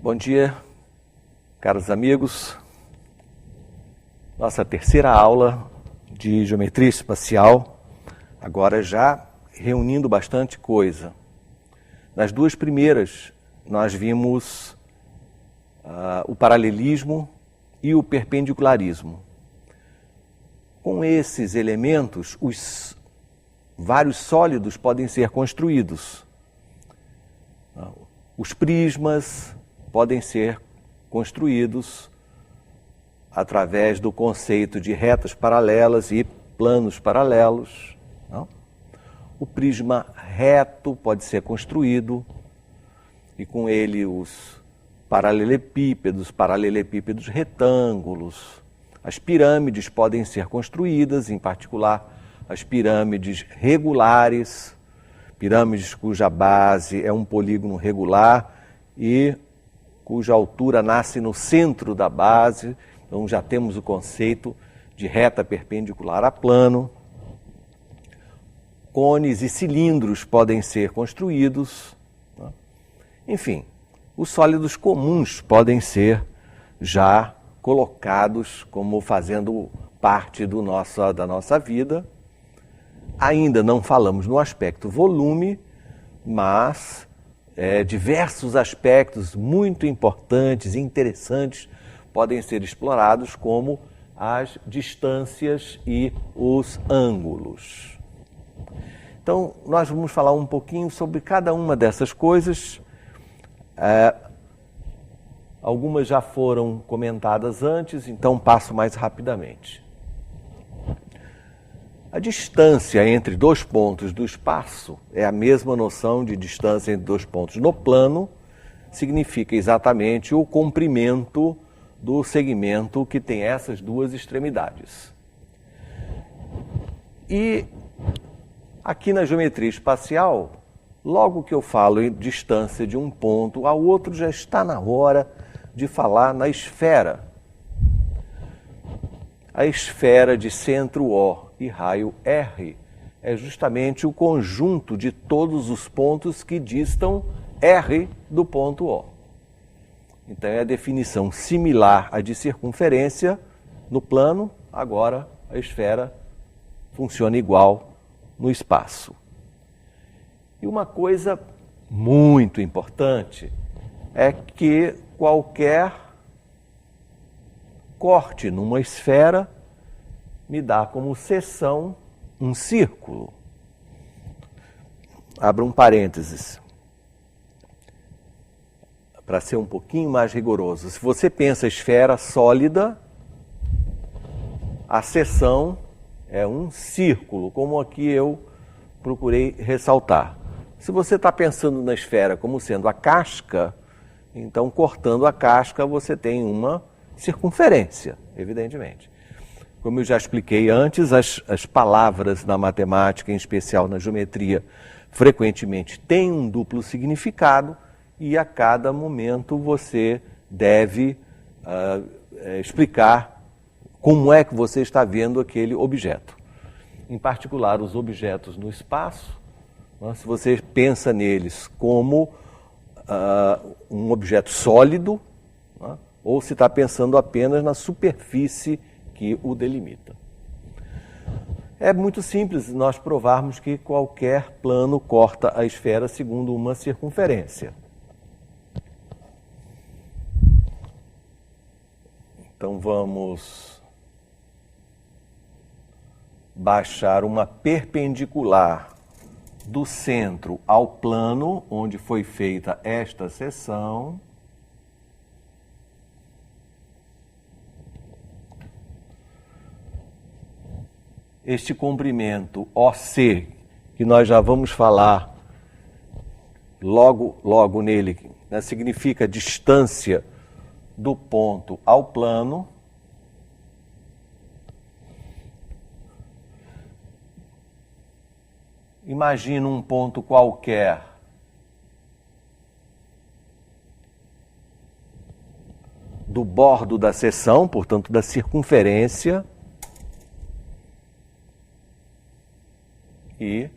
Bom dia, caros amigos. Nossa terceira aula de geometria espacial, agora já reunindo bastante coisa. Nas duas primeiras, nós vimos o paralelismo e o perpendicularismo. Com esses elementos, os vários sólidos podem ser construídos. Os prismas podem ser construídos através do conceito de retas paralelas e planos paralelos. Não? O prisma reto pode ser construído e com ele os paralelepípedos retângulos. As pirâmides podem ser construídas, em particular as pirâmides regulares, pirâmides cuja base é um polígono regular e cuja altura nasce no centro da base. Então já temos o conceito de reta perpendicular a plano. Cones e cilindros podem ser construídos. Enfim, os sólidos comuns podem ser já colocados como fazendo parte da nossa vida. Ainda não falamos no aspecto volume, mas diversos aspectos muito importantes e interessantes podem ser explorados, como as distâncias e os ângulos. Então, nós vamos falar um pouquinho sobre cada uma dessas coisas. Algumas já foram comentadas antes, então passo mais rapidamente. A distância entre dois pontos do espaço é a mesma noção de distância entre dois pontos no plano, significa exatamente o comprimento do segmento que tem essas duas extremidades. E aqui na geometria espacial, logo que eu falo em distância de um ponto ao outro, já está na hora de falar na esfera. A esfera de centro O e raio R é justamente o conjunto de todos os pontos que distam R do ponto O. Então é a definição similar à de circunferência no plano, agora a esfera funciona igual no espaço. E uma coisa muito importante é que qualquer corte numa esfera me dá como seção um círculo. Abra um parênteses, para ser um pouquinho mais rigoroso. Se você pensa esfera sólida, a seção é um círculo, como aqui eu procurei ressaltar. Se você está pensando na esfera como sendo a casca, então cortando a casca você tem uma circunferência, evidentemente. Como eu já expliquei antes, as palavras na matemática, em especial na geometria, frequentemente têm um duplo significado e a cada momento você deve explicar como é que você está vendo aquele objeto. Em particular, os objetos no espaço, se você pensa neles como um objeto sólido, ou se está pensando apenas na superfície que o delimita. É muito simples nós provarmos que qualquer plano corta a esfera segundo uma circunferência. Então vamos baixar uma perpendicular do centro ao plano onde foi feita esta seção. Este comprimento OC, que nós já vamos falar logo nele, né, significa distância do ponto ao plano. Imagina um ponto qualquer do bordo da seção, portanto da circunferência, e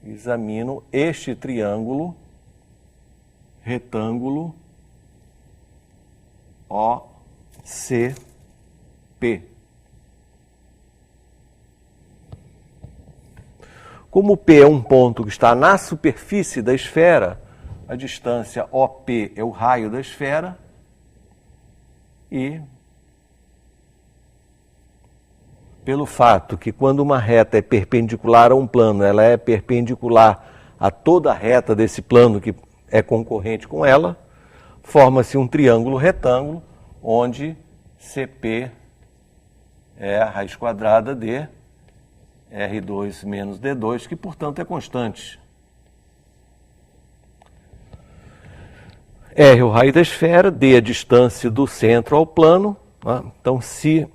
examino este triângulo retângulo OCP. Como P é um ponto que está na superfície da esfera, a distância OP é o raio da esfera e, pelo fato que quando uma reta é perpendicular a um plano, ela é perpendicular a toda a reta desse plano que é concorrente com ela, forma-se um triângulo retângulo, onde CP é a raiz quadrada de R2 menos D2, que, portanto, é constante. R é o raio da esfera, D é a distância do centro ao plano. Né? Então, se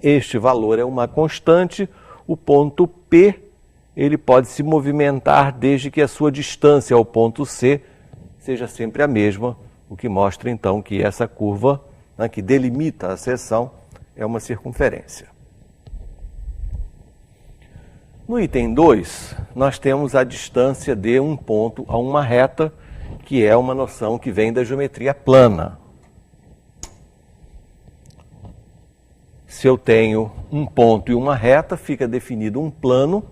este valor é uma constante, o ponto P ele pode se movimentar desde que a sua distância ao ponto C seja sempre a mesma, o que mostra, então, que essa curva, né, que delimita a seção, é uma circunferência. No item 2, nós temos a distância de um ponto a uma reta, que é uma noção que vem da geometria plana. Se eu tenho um ponto e uma reta, fica definido um plano,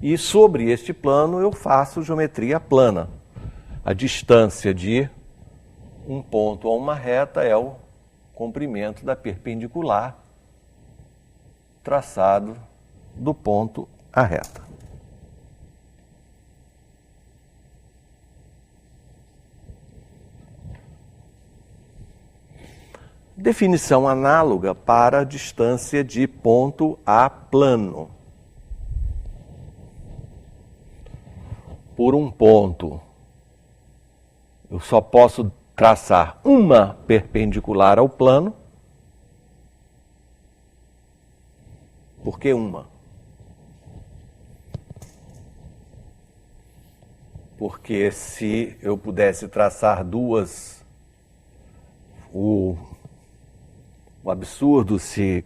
e sobre este plano eu faço geometria plana. A distância de um ponto a uma reta é o comprimento da perpendicular traçado do ponto à reta. Definição análoga para a distância de ponto a plano. Por um ponto, eu só posso traçar uma perpendicular ao plano. Por que uma? Porque se eu pudesse traçar duas, o absurdo se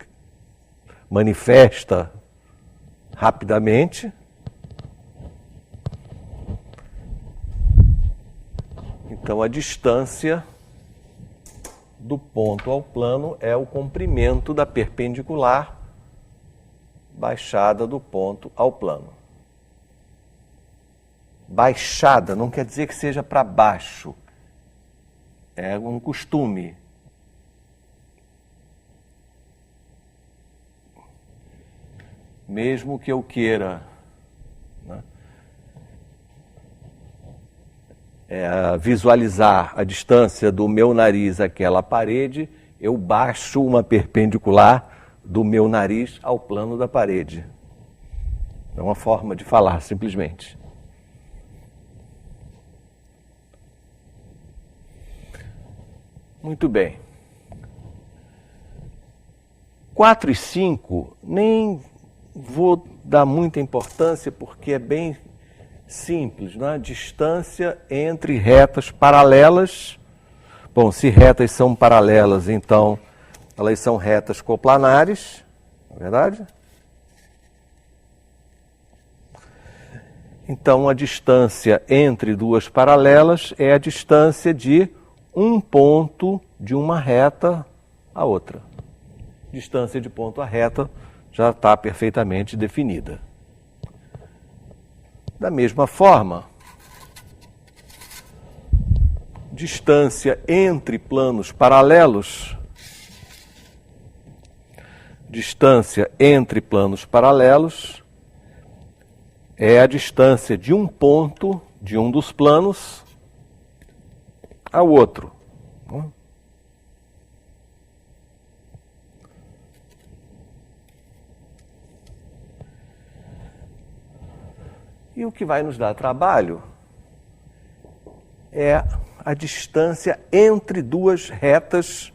manifesta rapidamente. Então, a distância do ponto ao plano é o comprimento da perpendicular baixada do ponto ao plano. Baixada não quer dizer que seja para baixo. É um costume. Mesmo que eu queira, né, visualizar a distância do meu nariz àquela parede, eu baixo uma perpendicular do meu nariz ao plano da parede. É uma forma de falar, simplesmente. Muito bem. 4 e 5, nem vou dar muita importância porque é bem simples, né? Distância entre retas paralelas. Bom, se retas são paralelas, então elas são retas coplanares, não é verdade? Então, a distância entre duas paralelas é a distância de um ponto de uma reta à outra. Distância de ponto a reta já está perfeitamente definida. Da mesma forma, distância entre planos paralelos. Distância entre planos paralelos é a distância de um ponto de um dos planos ao outro. E o que vai nos dar trabalho é a distância entre duas retas,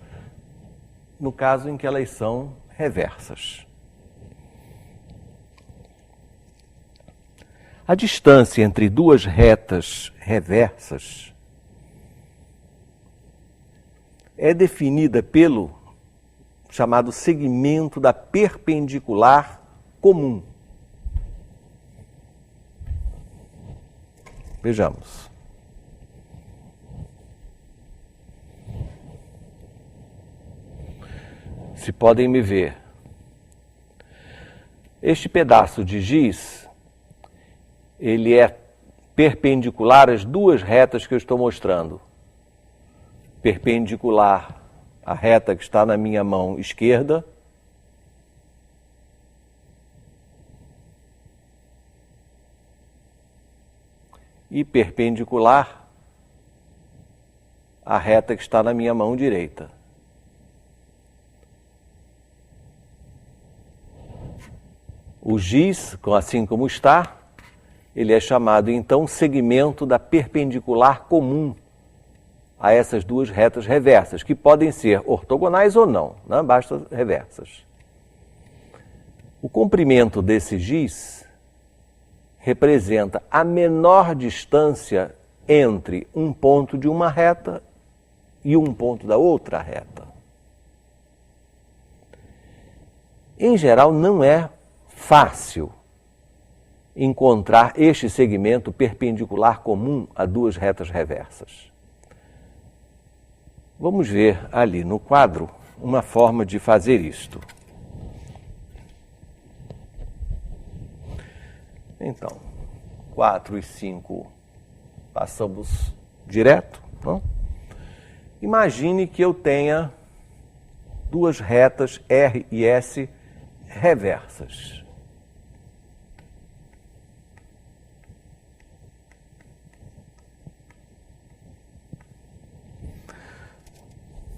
no caso em que elas são reversas. A distância entre duas retas reversas é definida pelo chamado segmento da perpendicular comum. Vejamos. Se podem me ver. Este pedaço de giz, ele é perpendicular às duas retas que eu estou mostrando. Perpendicular à reta que está na minha mão esquerda e perpendicular à reta que está na minha mão direita. O giz, assim como está, ele é chamado então segmento da perpendicular comum a essas duas retas reversas, que podem ser ortogonais ou não, né? Basta reversas. O comprimento desse giz representa a menor distância entre um ponto de uma reta e um ponto da outra reta. Em geral, não é fácil encontrar este segmento perpendicular comum a duas retas reversas. Vamos ver ali no quadro uma forma de fazer isto. Então, 4 e 5 passamos direto, não? Imagine que eu tenha duas retas R e S reversas.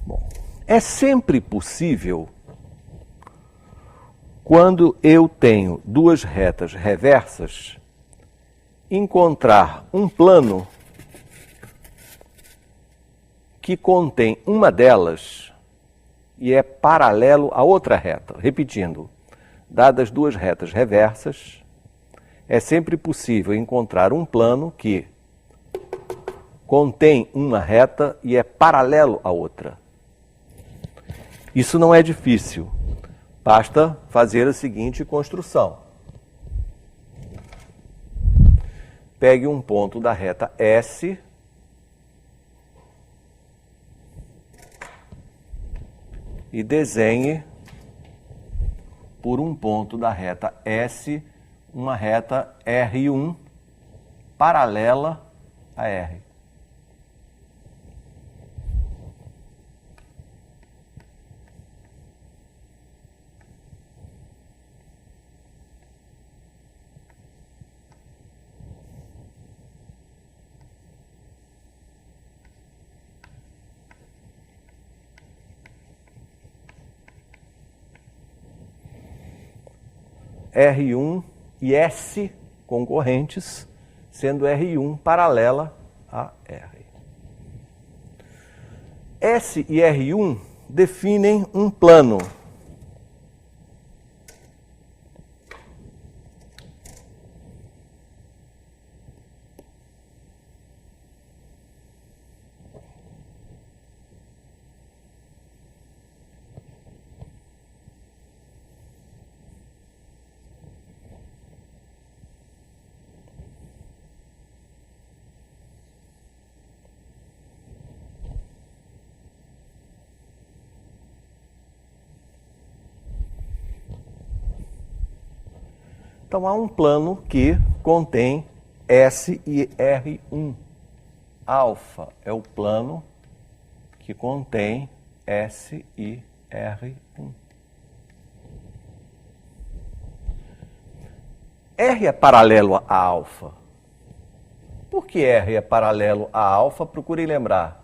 Bom, é sempre possível, quando eu tenho duas retas reversas, encontrar um plano que contém uma delas e é paralelo à outra reta. Repetindo, dadas duas retas reversas, é sempre possível encontrar um plano que contém uma reta e é paralelo à outra. Isso não é difícil. Basta fazer a seguinte construção. Pegue um ponto da reta S e desenhe por um ponto da reta S uma reta R1 paralela a R. R1 e S concorrentes, sendo R1 paralela a R. S e R1 definem um plano. Então, há um plano que contém S e R1. Alfa é o plano que contém S e R1. R é paralelo a alfa. Por que R é paralelo a alfa? Procurem lembrar.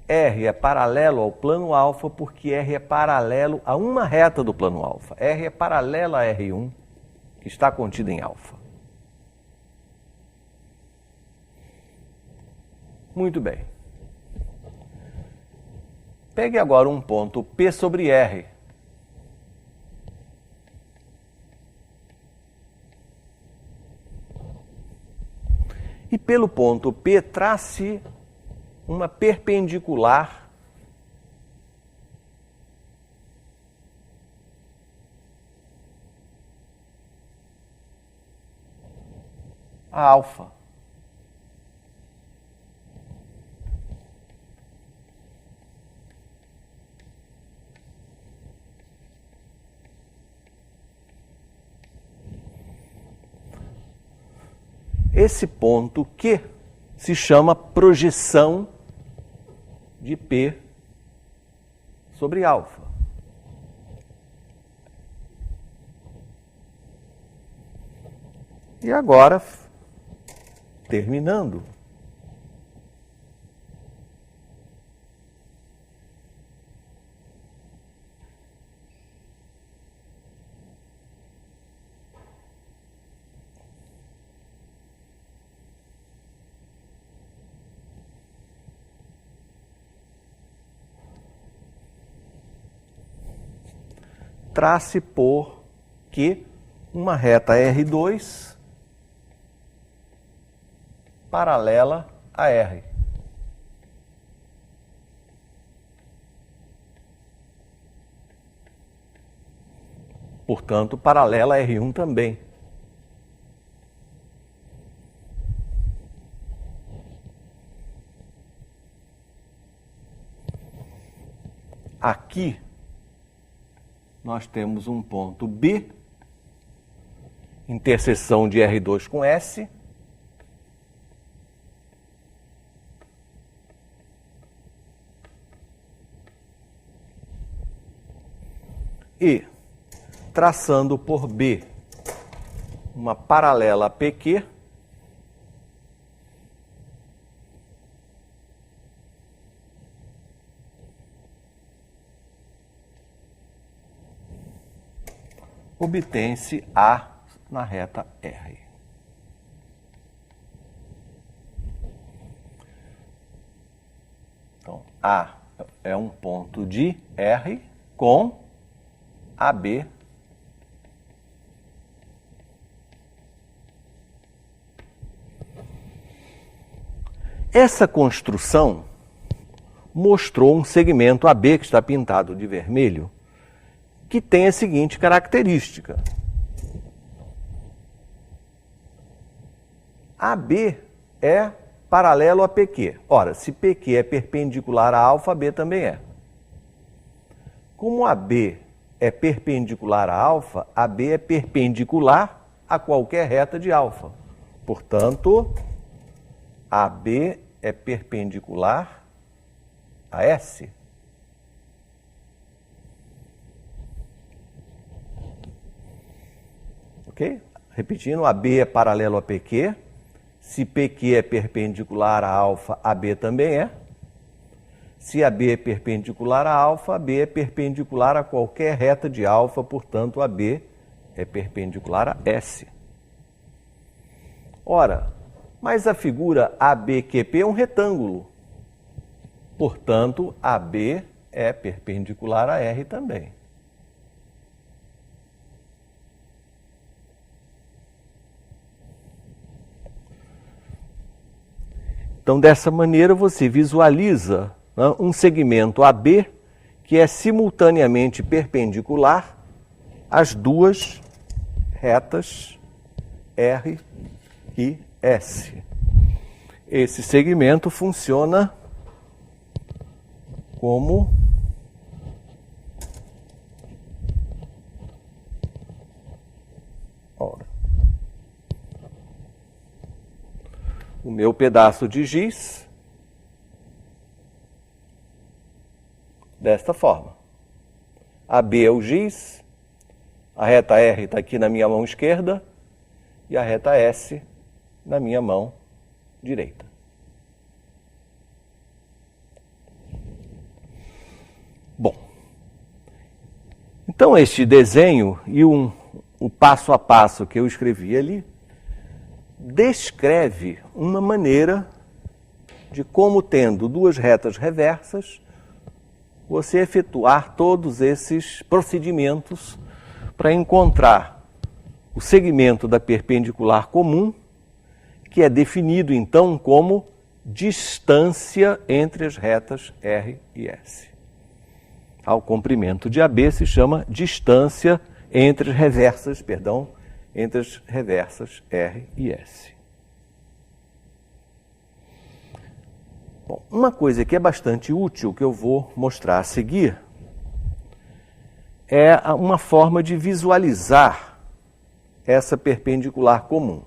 R é paralelo ao plano alfa porque R é paralelo a uma reta do plano alfa. R é paralela a R1, que está contida em alfa. Muito bem. Pegue agora um ponto P sobre R. E pelo ponto P, trace uma perpendicular a alfa. Esse ponto Q se chama projeção de P sobre alfa. E agora, terminando, trace por Q uma reta R2 paralela a R. Portanto, paralela a R1 também. Aqui, nós temos um ponto B, interseção de R2 com S, e, traçando por B uma paralela a PQ, obtém-se A na reta R. Então, A é um ponto de R com AB essa construção mostrou um segmento AB que está pintado de vermelho que tem a seguinte característica. AB é paralelo a PQ. Ora, se PQ é perpendicular a alfa, B também é. Como AB é perpendicular a alfa, AB é perpendicular a qualquer reta de alfa. Portanto, AB é perpendicular a S. Ok? Repetindo, AB é paralelo a PQ. Se PQ é perpendicular a alfa, AB também é. Se AB é perpendicular a alfa, AB é perpendicular a qualquer reta de alfa, portanto, AB é perpendicular a S. Ora, mas a figura ABQP é um retângulo. Portanto, AB é perpendicular a R também. Então, dessa maneira, você visualiza um segmento AB que é simultaneamente perpendicular às duas retas R e S. Esse segmento funciona como o meu pedaço de giz desta forma. AB é o giz, a reta R está aqui na minha mão esquerda e a reta S na minha mão direita. Bom, então este desenho e o passo a passo que eu escrevi ali descreve uma maneira de como, tendo duas retas reversas, você efetuar todos esses procedimentos para encontrar o segmento da perpendicular comum, que é definido então como distância entre as retas R e S. O comprimento de AB se chama distância entre as reversas, entre as reversas R e S. Bom, uma coisa que é bastante útil, que eu vou mostrar a seguir, é uma forma de visualizar essa perpendicular comum.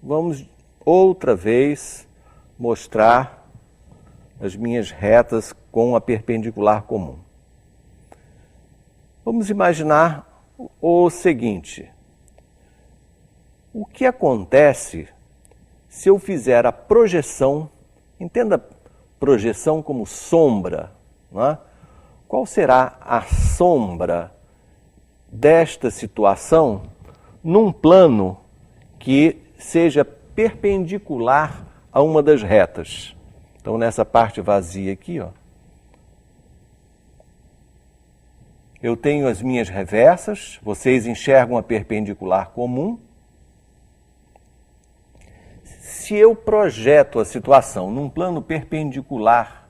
Vamos outra vez mostrar as minhas retas com a perpendicular comum. Vamos imaginar o seguinte: o que acontece se eu fizer a projeção, entenda projeção como sombra, não é? Qual será a sombra desta situação num plano que seja perpendicular a uma das retas? Então, nessa parte vazia aqui, ó, eu tenho as minhas reversas, vocês enxergam a perpendicular comum. Se eu projeto a situação num plano perpendicular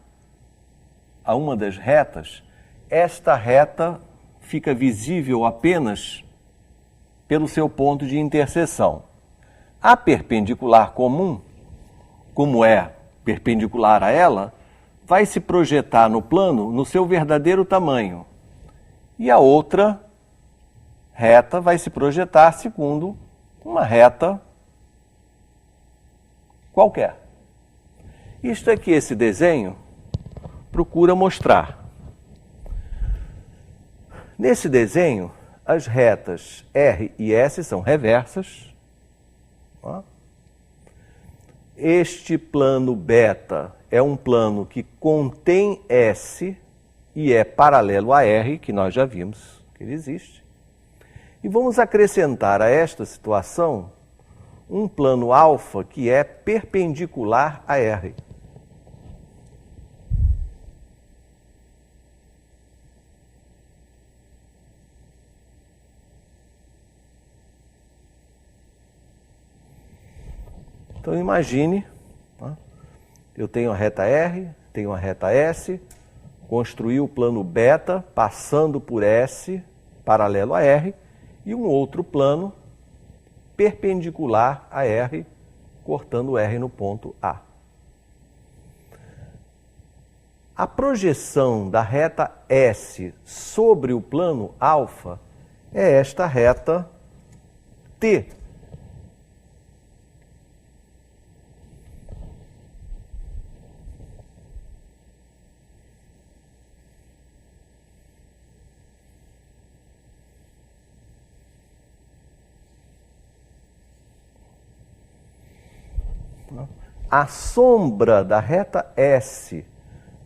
a uma das retas, esta reta fica visível apenas pelo seu ponto de interseção. A perpendicular comum, como é perpendicular a ela, vai se projetar no plano no seu verdadeiro tamanho. E a outra reta vai se projetar segundo uma reta qualquer. Isto é que esse desenho procura mostrar. Nesse desenho, as retas R e S são reversas. Ó. Este plano beta é um plano que contém S e é paralelo a R, que nós já vimos que ele existe. E vamos acrescentar a esta situação um plano alfa que é perpendicular a R. Então imagine, eu tenho a reta R, tenho a reta S, construí o plano beta passando por S, paralelo a R, e um outro plano perpendicular a R, cortando R no ponto A. A projeção da reta S sobre o plano alfa é esta reta T. A sombra da reta S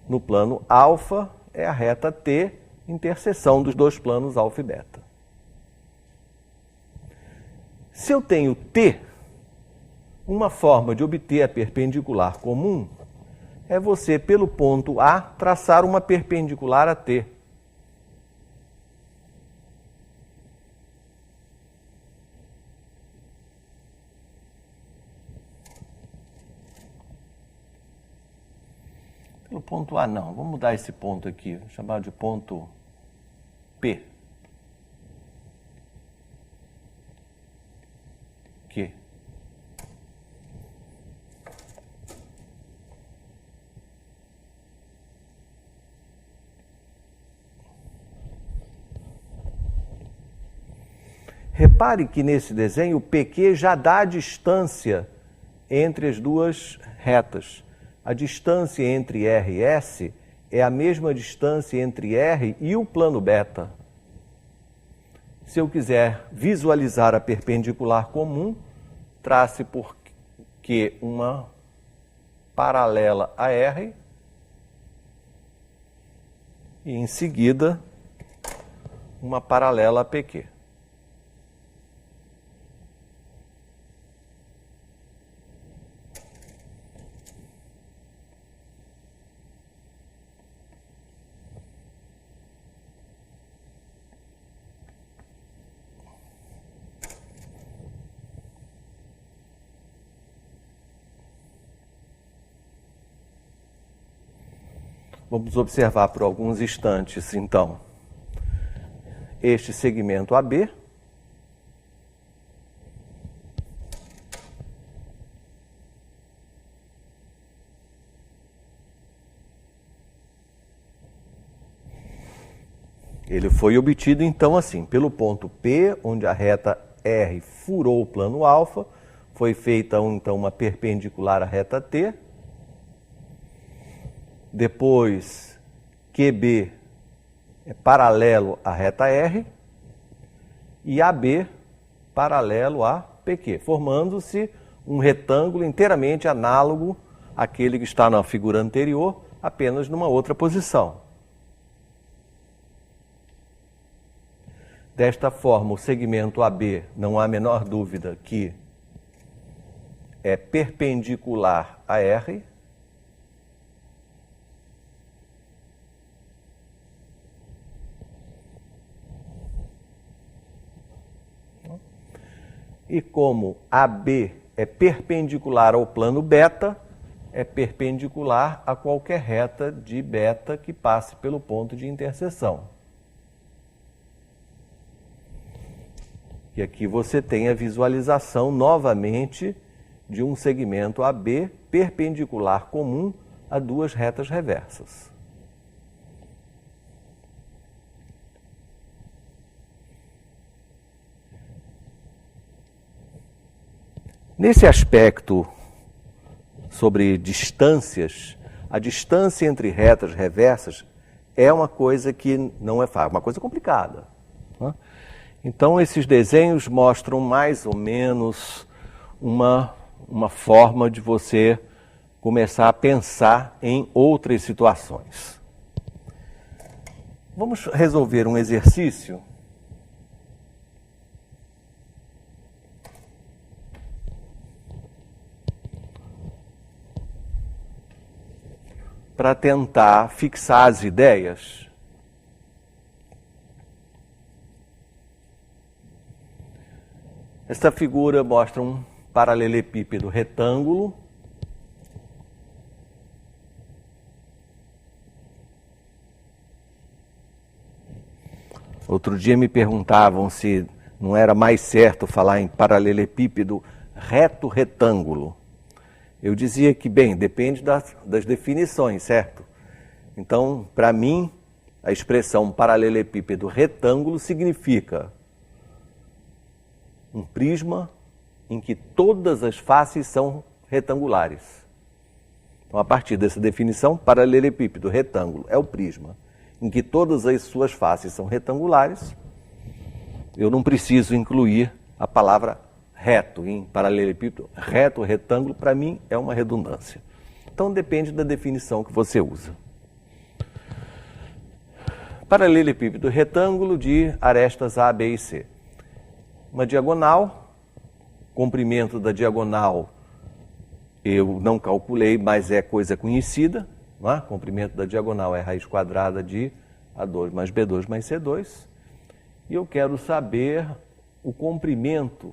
no plano alfa é a reta T, interseção dos dois planos alfa e beta. Se eu tenho T, uma forma de obter a perpendicular comum é você, pelo ponto A, traçar uma perpendicular a T. No ponto A não, vamos mudar esse ponto aqui, vou chamar de ponto P. Q. Repare que nesse desenho o PQ já dá a distância entre as duas retas. A distância entre R e S é a mesma distância entre R e o plano beta. Se eu quiser visualizar a perpendicular comum, trace por Q uma paralela a R e, em seguida, uma paralela a PQ. Vamos observar por alguns instantes, então, este segmento AB. Ele foi obtido então assim, pelo ponto P, onde a reta R furou o plano alfa, foi feita então uma perpendicular à reta T. Depois, QB é paralelo à reta R e AB paralelo a PQ, formando-se um retângulo inteiramente análogo àquele que está na figura anterior, apenas numa outra posição. Desta forma, o segmento AB, não há a menor dúvida que é perpendicular a R. E como AB é perpendicular ao plano beta, é perpendicular a qualquer reta de beta que passe pelo ponto de interseção. E aqui você tem a visualização novamente de um segmento AB perpendicular comum a duas retas reversas. Nesse aspecto sobre distâncias, a distância entre retas reversas é uma coisa que não é fácil, uma coisa complicada, né? Então, esses desenhos mostram mais ou menos uma forma de você começar a pensar em outras situações. Vamos resolver um exercício para tentar fixar as ideias. Esta figura mostra um paralelepípedo retângulo. Outro dia me perguntavam se não era mais certo falar em paralelepípedo reto retângulo. Eu dizia que, bem, depende das definições, certo? Então, para mim, a expressão paralelepípedo retângulo significa um prisma em que todas as faces são retangulares. Então, a partir dessa definição, paralelepípedo retângulo é o prisma em que todas as suas faces são retangulares. Eu não preciso incluir a palavra reto em paralelepípedo, reto, retângulo, para mim é uma redundância. Então depende da definição que você usa. Paralelepípedo retângulo de arestas A, B e C. Uma diagonal, comprimento da diagonal eu não calculei, mas é coisa conhecida, não é? Comprimento da diagonal é raiz quadrada de A2 mais B2 mais C2. E eu quero saber o comprimento,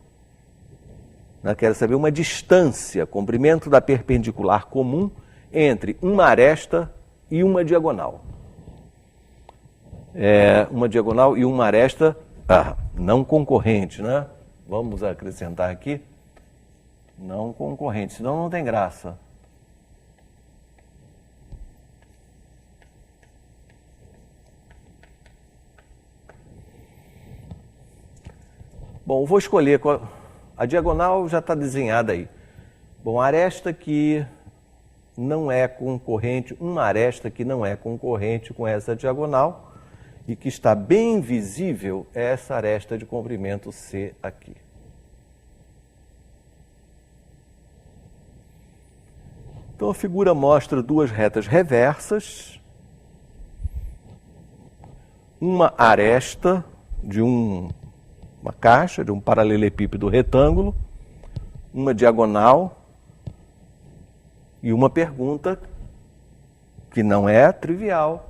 quero saber uma distância, comprimento da perpendicular comum entre uma aresta e uma diagonal. Uma diagonal e uma aresta não concorrente, né? Vamos acrescentar aqui, não concorrente, senão não tem graça. Bom, vou escolher, a diagonal já está desenhada aí. Bom, a aresta que não é concorrente, uma aresta que não é concorrente com essa diagonal, e que está bem visível é essa aresta de comprimento C aqui. Então a figura mostra duas retas reversas, uma aresta de uma caixa, de um paralelepípedo retângulo, uma diagonal e uma pergunta que não é trivial.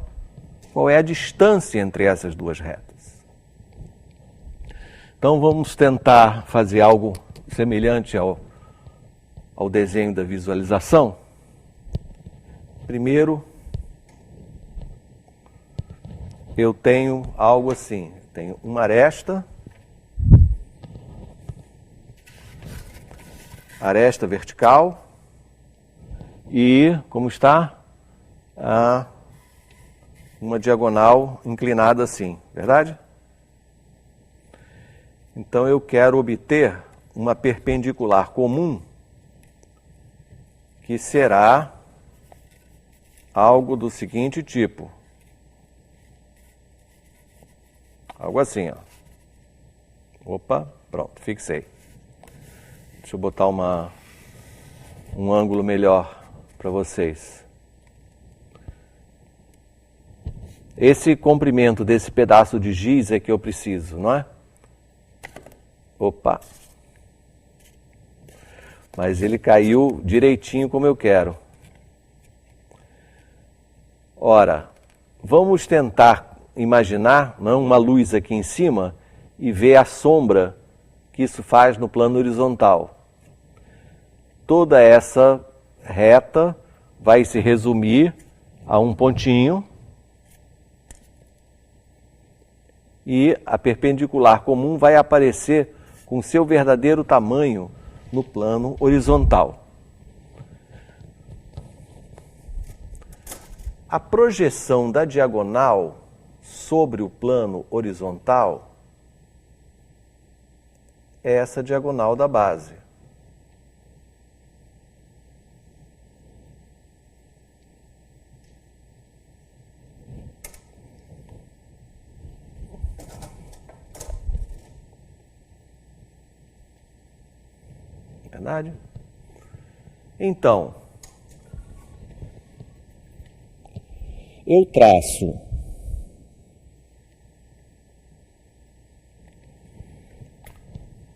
Qual é a distância entre essas duas retas? Então vamos tentar fazer algo semelhante ao desenho da visualização. Primeiro, eu tenho algo assim, tenho uma aresta vertical e, como está? uma diagonal inclinada assim, verdade? Então eu quero obter uma perpendicular comum que será algo do seguinte tipo. Algo assim, ó. Opa, pronto, fixei. Deixa eu botar um ângulo melhor para vocês. Esse comprimento desse pedaço de giz é que eu preciso, não é? Opa! Mas ele caiu direitinho como eu quero. Ora, vamos tentar imaginar uma luz aqui em cima e ver a sombra que isso faz no plano horizontal. Toda essa reta vai se resumir a um pontinho e a perpendicular comum vai aparecer com seu verdadeiro tamanho no plano horizontal. A projeção da diagonal sobre o plano horizontal é essa diagonal da base. Verdade? Então, eu traço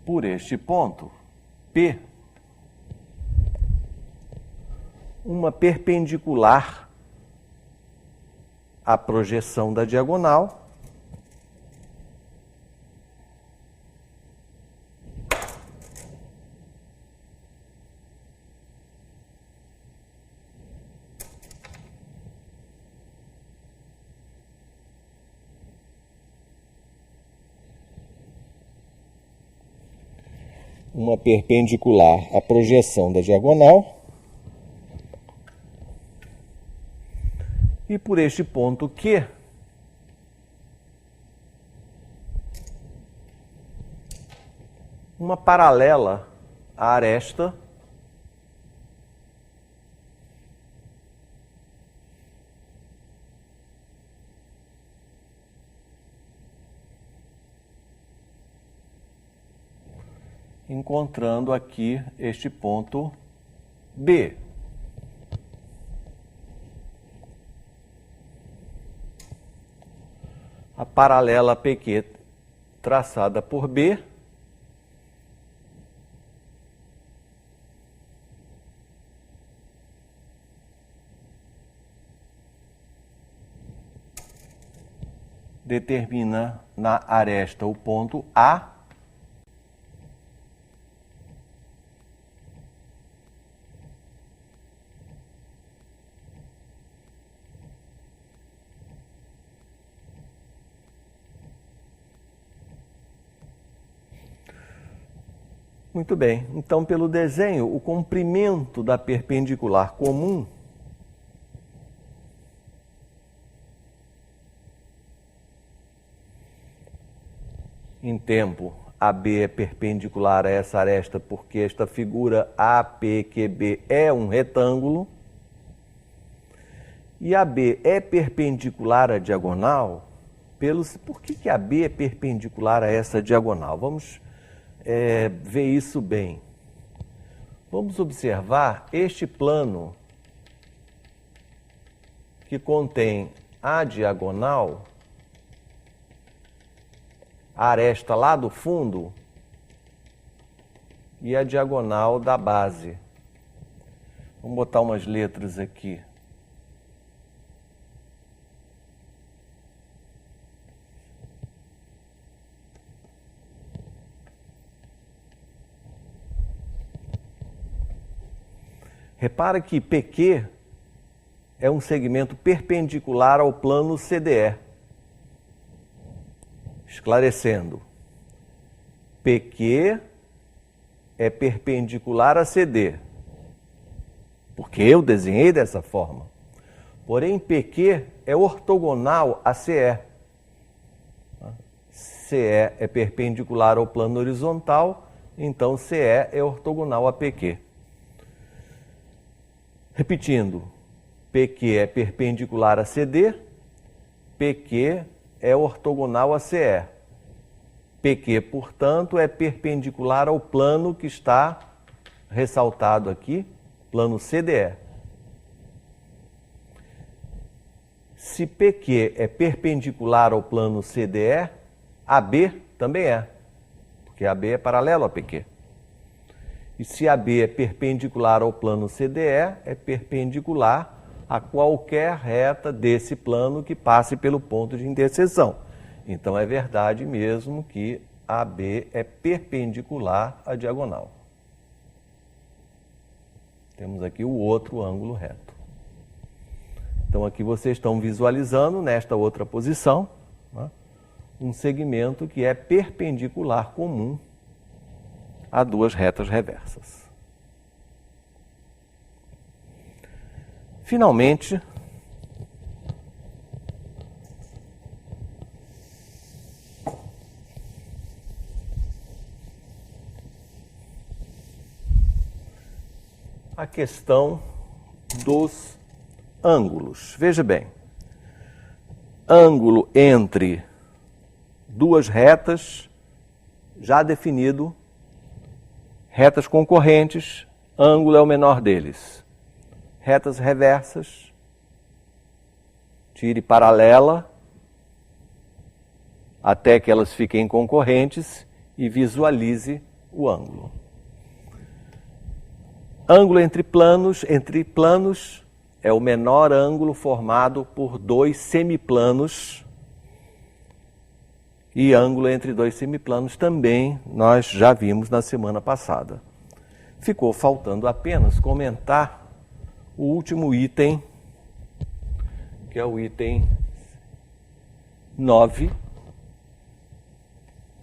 por este ponto, P, uma perpendicular à projeção da diagonal, uma perpendicular à projeção da diagonal, e por este ponto Q, uma paralela à aresta encontrando aqui este ponto B. A paralela PQ traçada por B determina na aresta o ponto A Muito bem, então pelo desenho, o comprimento da perpendicular comum em tempo, AB é perpendicular a essa aresta porque esta figura APQB é um retângulo e AB é perpendicular à diagonal. Por que AB é perpendicular a essa diagonal? Vamos ver isso bem. Vamos observar este plano que contém a diagonal, a aresta lá do fundo e a diagonal da base. Vamos botar umas letras aqui. Repara que PQ é um segmento perpendicular ao plano CDE. Esclarecendo, PQ é perpendicular a CD, porque eu desenhei dessa forma. Porém, PQ é ortogonal a CE. CE é perpendicular ao plano horizontal, então CE é ortogonal a PQ. Repetindo, PQ é perpendicular a CD, PQ é ortogonal a CE. PQ, portanto, é perpendicular ao plano que está ressaltado aqui, plano CDE. Se PQ é perpendicular ao plano CDE, AB também é, porque AB é paralelo a PQ. E se AB é perpendicular ao plano CDE, é perpendicular a qualquer reta desse plano que passe pelo ponto de interseção. Então é verdade mesmo que AB é perpendicular à diagonal. Temos aqui o outro ângulo reto. Então aqui vocês estão visualizando, nesta outra posição, né, um segmento que é perpendicular comum a duas retas reversas. Finalmente, a questão dos ângulos. Veja bem, ângulo entre duas retas, já definido, retas concorrentes, ângulo é o menor deles. Retas reversas, tire paralela, até que elas fiquem concorrentes e visualize o ângulo. Ângulo entre planos é o menor ângulo formado por dois semiplanos. E ângulo entre dois semiplanos também nós já vimos na semana passada. Ficou faltando apenas comentar o último item, que é o item 9,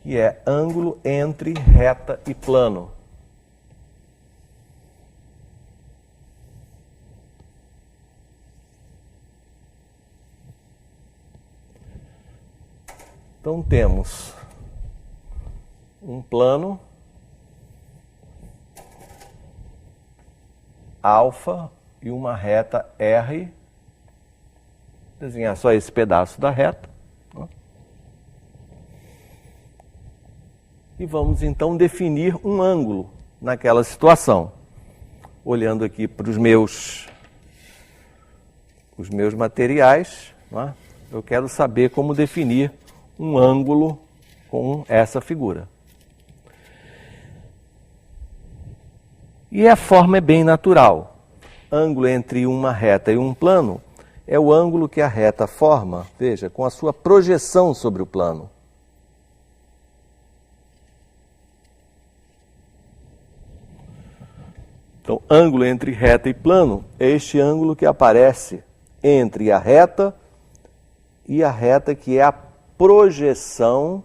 que é ângulo entre reta e plano. Então temos um plano alfa e uma reta R. Desenhar só esse pedaço da reta. E vamos então definir um ângulo naquela situação. Olhando aqui para os meus materiais, né? Eu quero saber como definir um ângulo com essa figura. E a forma é bem natural. Ângulo entre uma reta e um plano é o ângulo que a reta forma, veja, com a sua projeção sobre o plano. Então, ângulo entre reta e plano é este ângulo que aparece entre a reta e a reta que é a projeção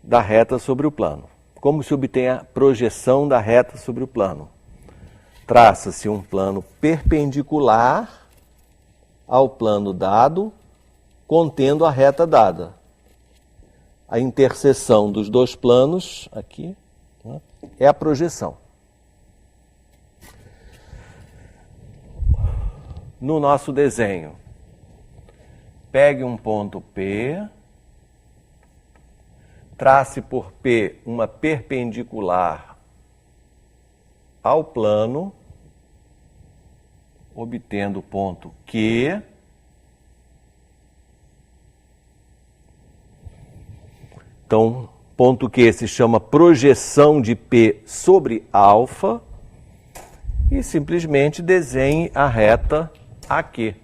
da reta sobre o plano. Como se obtém a projeção da reta sobre o plano? Traça-se um plano perpendicular ao plano dado, contendo a reta dada. A interseção dos dois planos, aqui, né, é a projeção. No nosso desenho, pegue um ponto P, trace por P uma perpendicular ao plano, obtendo o ponto Q. Então, ponto Q se chama projeção de P sobre alfa e simplesmente desenhe a reta AQ.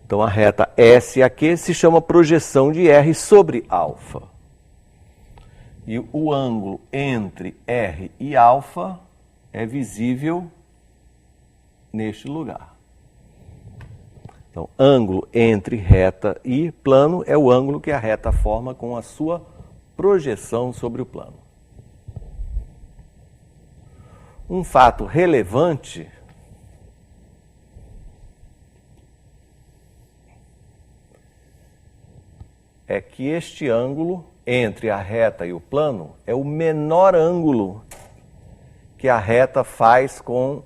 Então, a reta SAQ se chama projeção de R sobre alfa. E o ângulo entre R e alfa é visível neste lugar. Então, ângulo entre reta e plano é o ângulo que a reta forma com a sua projeção sobre o plano. Um fato relevante é que este ângulo entre a reta e o plano é o menor ângulo que a reta faz com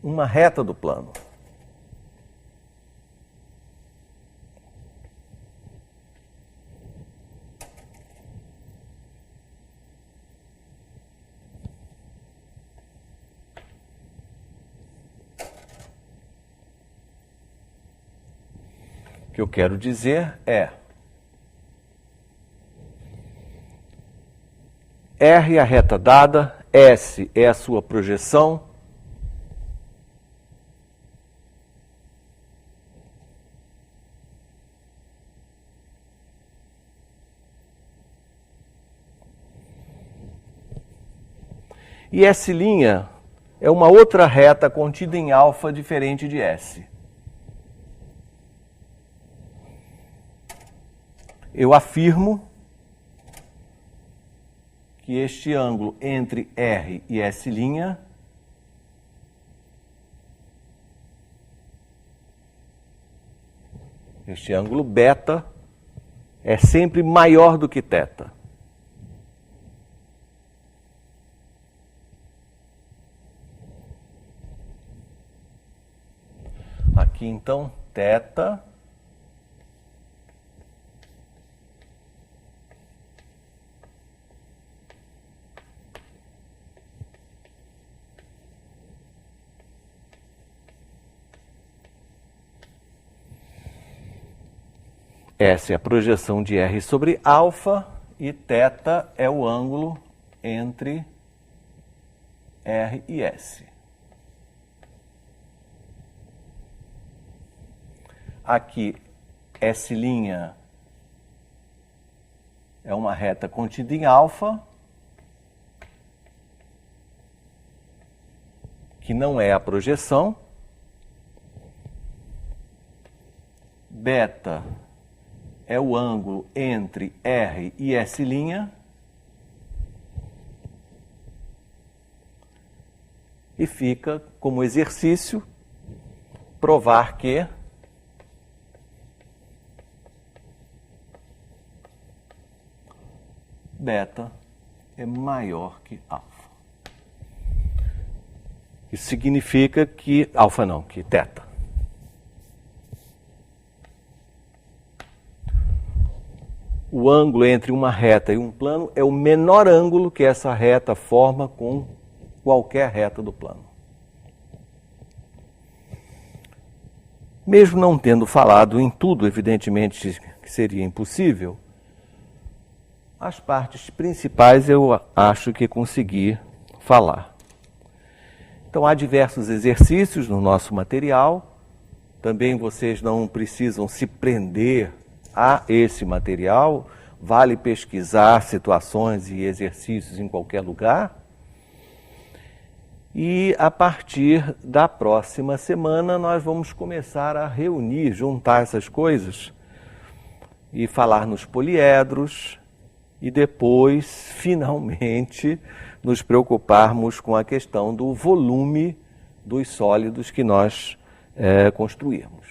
uma reta do plano. O que eu quero dizer é: R é a reta dada, S é a sua projeção, e S' é uma outra reta contida em alfa diferente de S. Eu afirmo que este ângulo entre R e S', este ângulo beta, é sempre maior do que θ. Aqui então, θ essa é a projeção de R sobre alfa e θ é o ângulo entre R e S. Aqui, S' é uma reta contida em alfa, que não é a projeção. Beta é o ângulo entre R e S'. E fica como exercício provar que beta é maior que alfa. Isso significa que alfa não, que θ. O ângulo entre uma reta e um plano é o menor ângulo que essa reta forma com qualquer reta do plano. Mesmo não tendo falado em tudo, evidentemente que seria impossível, as partes principais eu acho que consegui falar. Então, há diversos exercícios no nosso material. Também vocês não precisam se prender a esse material. Vale pesquisar situações e exercícios em qualquer lugar. E a partir da próxima semana nós vamos começar a reunir, juntar essas coisas e falar nos poliedros e depois, finalmente, nos preocuparmos com a questão do volume dos sólidos que nós construirmos.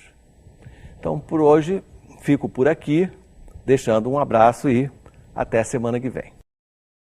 Então, por hoje, fico por aqui, deixando um abraço e até semana que vem.